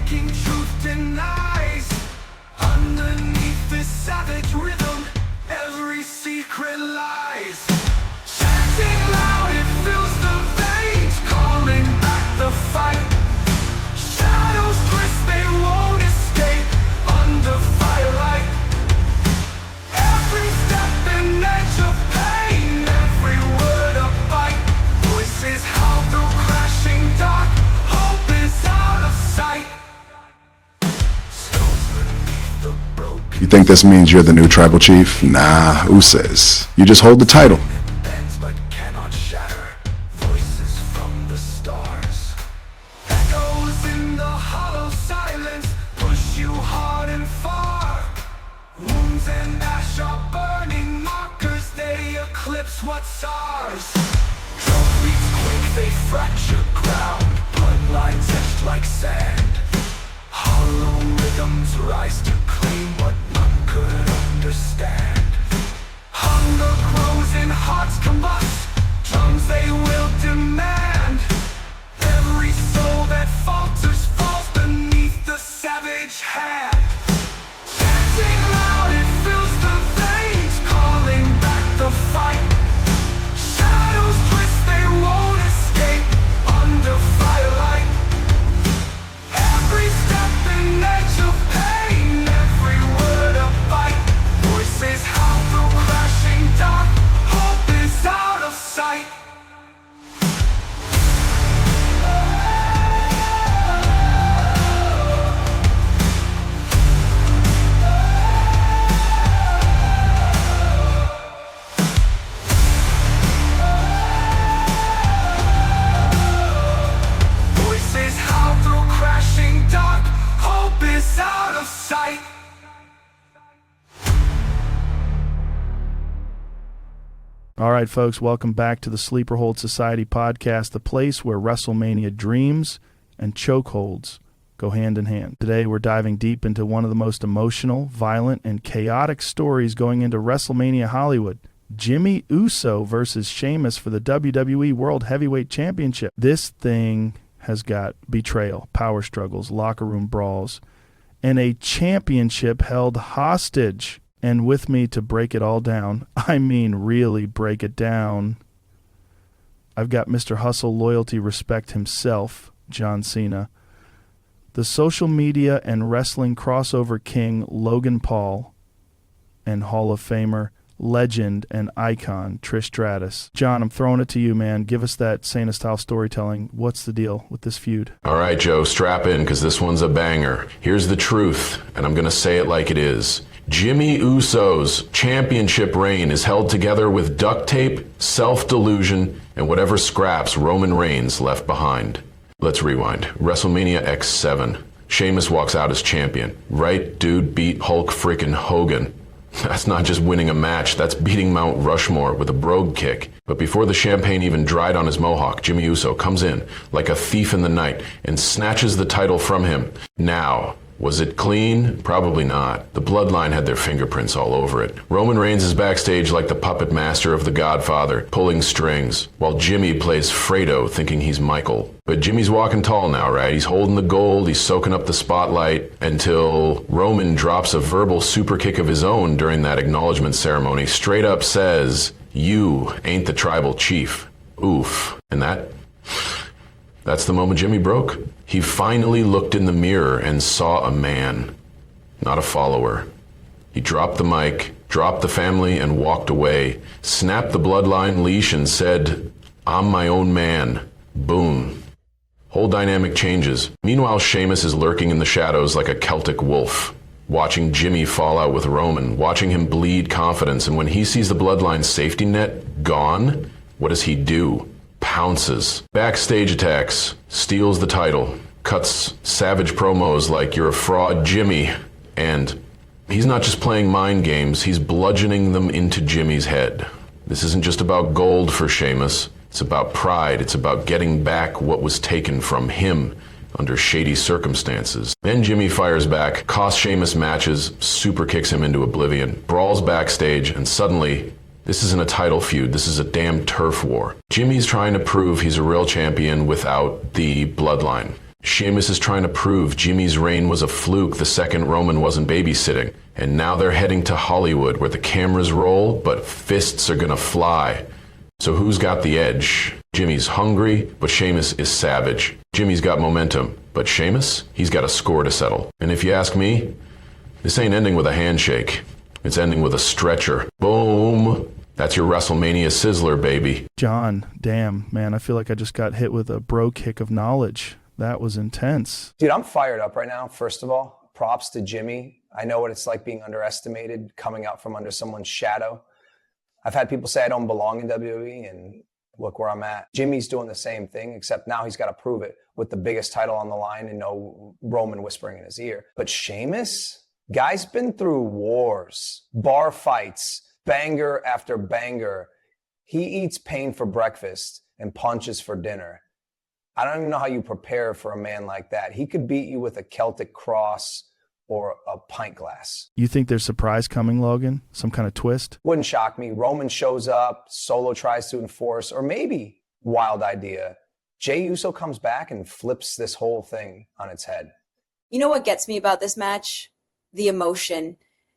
Speaking truth denies. Underneath this savage rhythm, every secret lies. Chanting loud, it fills the veins, calling back the fight. Shadows twist, they won't escape under firelight. Every step an edge of pain, every word a bite. Voices howl through crashing dark, hope is out of sight. Stones beneath the broken. You think this means you're the new tribal chief? Nah, who says? You just hold the title. Bends but cannot shatter. Voices from the stars. Echoes in the hollow silence push you hard and far. Wounds and ash are burning markers, they eclipse what's ours. Drum beats quick, they fracture ground. Bloodlines etched like sand. Hollow rhythms rise to claim what none could understand. Hunger grows in hearts combust. Drums they will demand. Every soul that falters falls beneath the savage hand. Chanting loud, it fills the veins, calling back the fight. Shadows twist, they won't escape under firelight. Every step an edge of pain, every word a bite. Voices howl through crashing dark, hope is out of sight. Voices howl through crashing dark, hope is out of sight. All right, folks, welcome back to the SleeperHold Society Podcast, the place where WrestleMania dreams and chokeholds go hand in hand. Today, we're diving deep into one of the most emotional, violent, and chaotic stories going into WrestleMania Hollywood. Jimmy Uso versus Sheamus for the WWE World Heavyweight Championship. This thing has got betrayal, power struggles, locker room brawls, and a championship held hostage. And with me to break it all down, I mean really break it down, I've got Mr. Hustle, Loyalty, Respect himself, John Cena, the social media and wrestling crossover king, Logan Paul, and Hall of Famer, legend, and icon, Trish Stratus. John, I'm throwing it to you, man. Give us that Cena-style storytelling. What's the deal with this feud? All right, Joe, strap in, because this one's a banger. Here's the truth, and I'm going to say it like it is. Jimmy Uso's championship reign is held together with duct tape, self-delusion, and whatever scraps Roman Reigns left behind. Let's rewind. WrestleMania X7. Sheamus walks out as champion. Right dude beat Hulk frickin' Hogan. That's not just winning a match, that's beating Mount Rushmore with a brogue kick. But before the champagne even dried on his mohawk, Jimmy Uso comes in like a thief in the night and snatches the title from him. Now, was it clean? Probably not. The bloodline had their fingerprints all over it. Roman Reigns is backstage like the puppet master of The Godfather, pulling strings, while Jimmy plays Fredo thinking he's Michael. But Jimmy's walking tall now, right? He's holding the gold, he's soaking up the spotlight, until Roman drops a verbal super kick of his own during that acknowledgement ceremony, straight up says, "You ain't the tribal chief." Oof. And that's the moment Jimmy broke. He finally looked in the mirror and saw a man, not a follower. He dropped the mic, dropped the family, and walked away, snapped the bloodline leash and said, "I'm my own man." Boom. Whole dynamic changes. Meanwhile, Sheamus is lurking in the shadows like a Celtic wolf, watching Jimmy fall out with Roman, watching him bleed confidence, and when he sees the bloodline safety net gone, what does he do? Pounces. Backstage attacks, steals the title, cuts savage promos like "You're a fraud, Jimmy," and he's not just playing mind games, he's bludgeoning them into Jimmy's head. This isn't just about gold for Sheamus, it's about pride, it's about getting back what was taken from him under shady circumstances. Then Jimmy fires back, costs Sheamus matches, super kicks him into oblivion, brawls backstage, and suddenly, this isn't a title feud, this is a damn turf war. Jimmy's trying to prove he's a real champion without the bloodline. Sheamus is trying to prove Jimmy's reign was a fluke the second Roman wasn't babysitting. And now they're heading to Hollywood where the cameras roll, but fists are gonna fly. So who's got the edge? Jimmy's hungry, but Sheamus is savage. Jimmy's got momentum, but Sheamus, he's got a score to settle. And if you ask me, this ain't ending with a handshake. It's ending with a stretcher. Boom. That's your WrestleMania sizzler, baby. John, damn, man, I feel like I just got hit with a bro kick of knowledge. That was intense. Dude, I'm fired up right now, first of all. Props to Jimmy. I know what it's like being underestimated, coming out from under someone's shadow. I've had people say I don't belong in WWE, and look where I'm at. Jimmy's doing the same thing, except now he's got to prove it with the biggest title on the line and no Roman whispering in his ear. But Sheamus, guy's been through wars, bar fights, banger after banger. He eats pain for breakfast and punches for dinner. I don't even know how you prepare for a man like that. He could beat you with a Celtic cross or a pint glass. You think there's surprise coming, Logan? Some kind of twist? Wouldn't shock me. Roman shows up, Solo tries to enforce, or maybe, wild idea, Jey Uso comes back and flips this whole thing on its head. You know what gets me about this match? The emotion.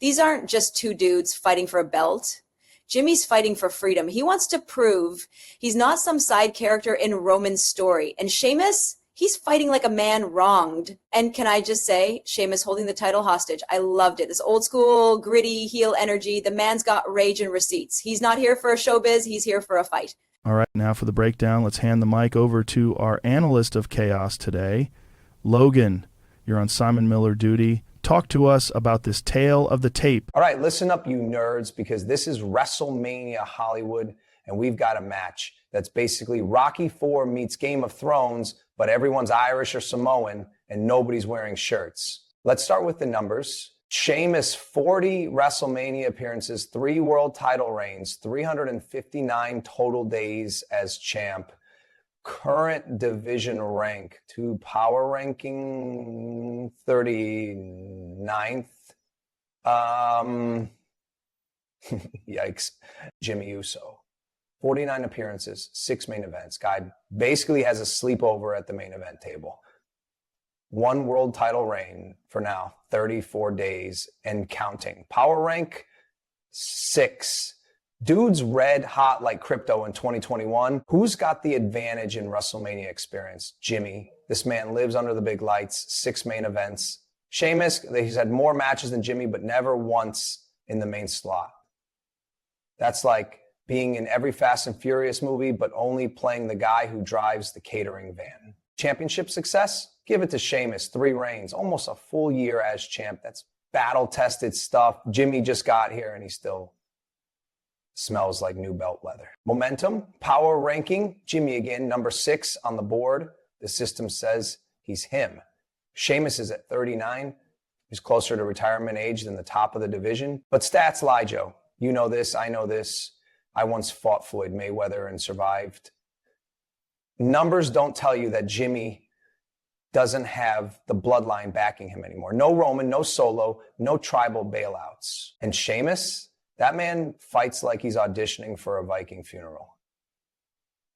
These aren't just two dudes fighting for a belt. Jimmy's fighting for freedom. He wants to prove he's not some side character in Roman's story. And Sheamus, he's fighting like a man wronged. And can I just say, Sheamus holding the title hostage. I loved it. This old school, gritty heel energy. The man's got rage and receipts. He's not here for a showbiz. He's here for a fight. All right, now for the breakdown, let's hand the mic over to our analyst of chaos today. Logan, you're on Simon Miller duty. Talk to us about this tale of the tape. All right, listen up, you nerds, because this is WrestleMania Hollywood, and we've got a match that's basically Rocky IV meets Game of Thrones, but everyone's Irish or Samoan, and nobody's wearing shirts. Let's start with the numbers. Sheamus, 40 WrestleMania appearances, 3 world title reigns, 359 total days as champ. Current division rank to power ranking 39th. Yikes. Jimmy Uso, 49 appearances, 6 main events. Guy basically has a sleepover at the main event table. 1 world title reign for now, 34 days and counting. Power rank 6. Dude's red hot like crypto in 2021. Who's got the advantage in WrestleMania experience? Jimmy. This man lives under the big lights, 6 main events. Sheamus, he's had more matches than Jimmy, but never once in the main slot. That's like being in every Fast and Furious movie, but only playing the guy who drives the catering van. Championship success? Give it to Sheamus. 3 reigns, almost a full year as champ. That's battle-tested stuff. Jimmy just got here and he still smells like new belt leather. Momentum, power ranking, Jimmy again, number 6 on the board. The system says he's him. Sheamus is at 39. He's closer to retirement age than the top of the division. But stats lie, Joe. You know this, I know this. I once fought Floyd Mayweather and survived. Numbers don't tell you that Jimmy doesn't have the bloodline backing him anymore. No Roman, no Solo, no tribal bailouts. And Sheamus, that man fights like he's auditioning for a Viking funeral.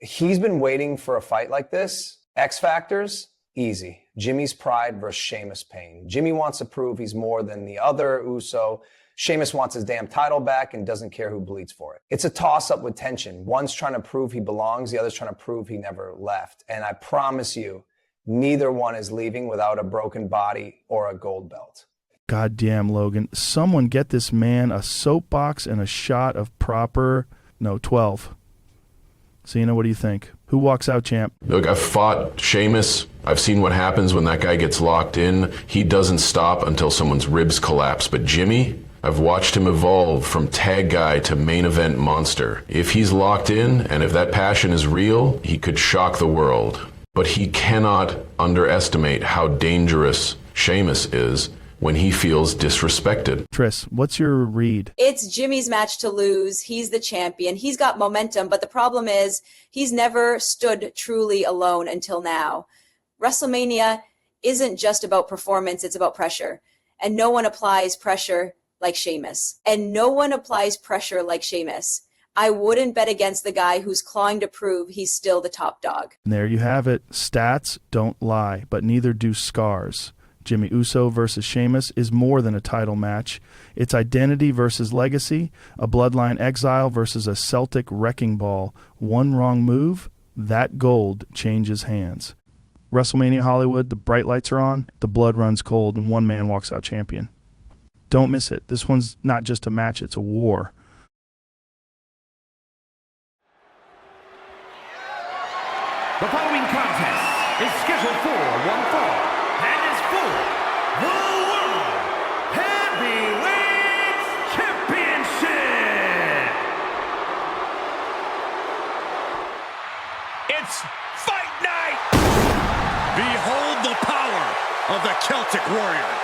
He's been waiting for a fight like this. X Factors, easy. Jimmy's pride versus Sheamus' pain. Jimmy wants to prove he's more than the other Uso. Sheamus wants his damn title back and doesn't care who bleeds for it. It's a toss-up with tension. One's trying to prove he belongs, the other's trying to prove he never left. And I promise you, neither one is leaving without a broken body or a gold belt. Goddamn, Logan. Someone get this man a soapbox and a shot of proper... No, 12. Cena, what do you think? Who walks out champ? Look, I've fought Sheamus. I've seen what happens when that guy gets locked in. He doesn't stop until someone's ribs collapse. But Jimmy, I've watched him evolve from tag guy to main event monster. If he's locked in, and if that passion is real, he could shock the world. But he cannot underestimate how dangerous Sheamus is when he feels disrespected. Tris, what's your read? It's Jimmy's match to lose. He's the champion. He's got momentum, but the problem is he's never stood truly alone until now. WrestleMania isn't just about performance, it's about pressure. And no one applies pressure like Sheamus. I wouldn't bet against the guy who's clawing to prove he's still the top dog. And there you have it. Stats don't lie, but neither do scars. Jimmy Uso versus Sheamus is more than a title match. It's identity versus legacy, a bloodline exile versus a Celtic wrecking ball. One wrong move, that gold changes hands. WrestleMania Hollywood, the bright lights are on, the blood runs cold, and one man walks out champion. Don't miss it. This one's not just a match, it's a war. The following contest is scheduled for one fall and is for the World Heavyweight Championship. It's fight night! Behold the power of the Celtic Warrior.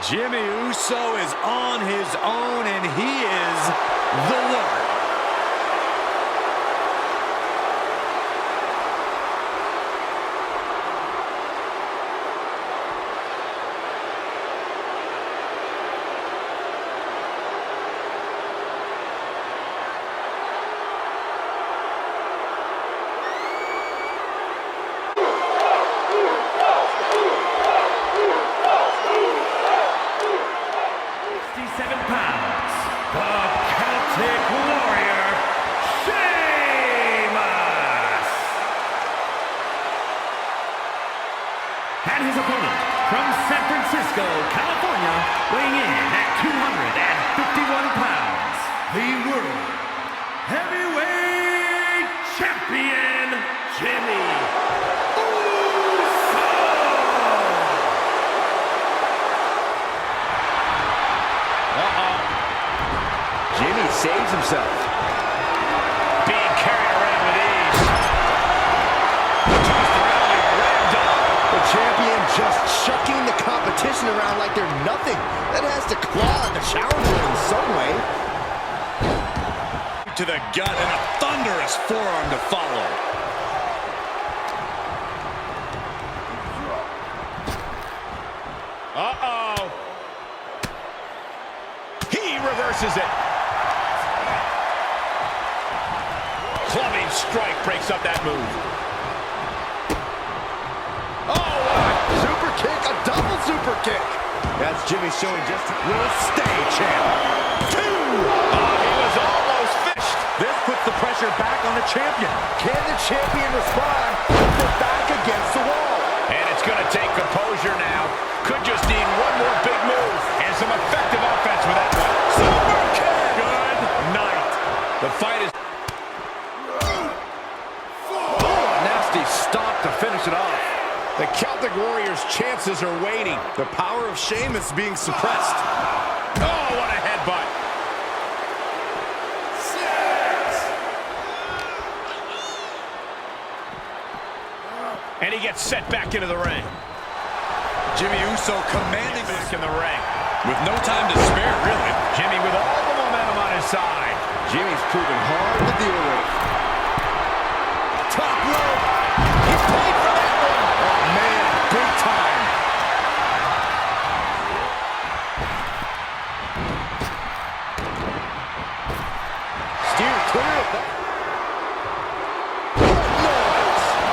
Jimmy Uso is on his own, and he is the one. And his opponent from San Francisco, California, weighing in at 251 pounds, the World Heavyweight Champion, Jimmy Uso! Jimmy saves himself. Being carried around with ease. Tossed around like a rag doll. The champion just chucking the competition around like they're nothing. That has to claw the challenger in some way. To the gut and a thunderous forearm to follow. Uh-oh. He reverses it. Clubbing strike breaks up that move. Oh, what a super kick, a double super kick. That's Jimmy showing just will stay champ. 2. Oh, he was almost fished. This puts the pressure back on the champion. Can the champion respond with their back against the wall? And it's going to take composure now. Could just need one more big move and some effective offense with that one. Super kick. Good night. The fight is... Stop to finish it off. The Celtic Warriors' chances are waning. The power of Sheamus being suppressed. Oh, what a headbutt. 6. And he gets set back into the ring. Jimmy Uso commanding back in the ring. With no time to spare, really. Jimmy with all the momentum on his side. Jimmy's proven hard to deal with. Top rope. He's paid for that one. Oh, man, big time. Steer clear of that.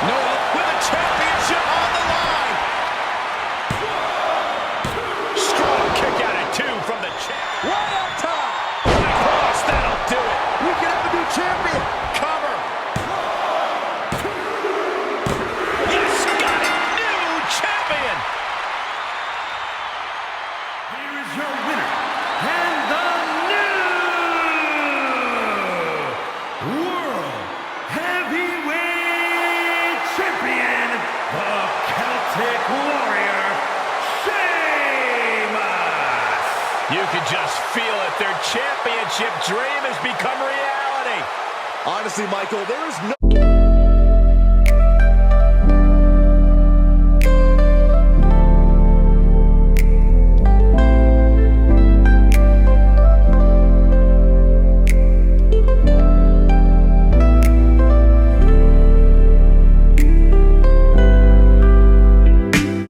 No, with a championship on the line. Strong kick out at 2 from the champ. Right on top. Cross, that'll do it. We can have a new champion. Cover. You can just feel it. Their championship dream has become reality. Honestly, Michael, there is no...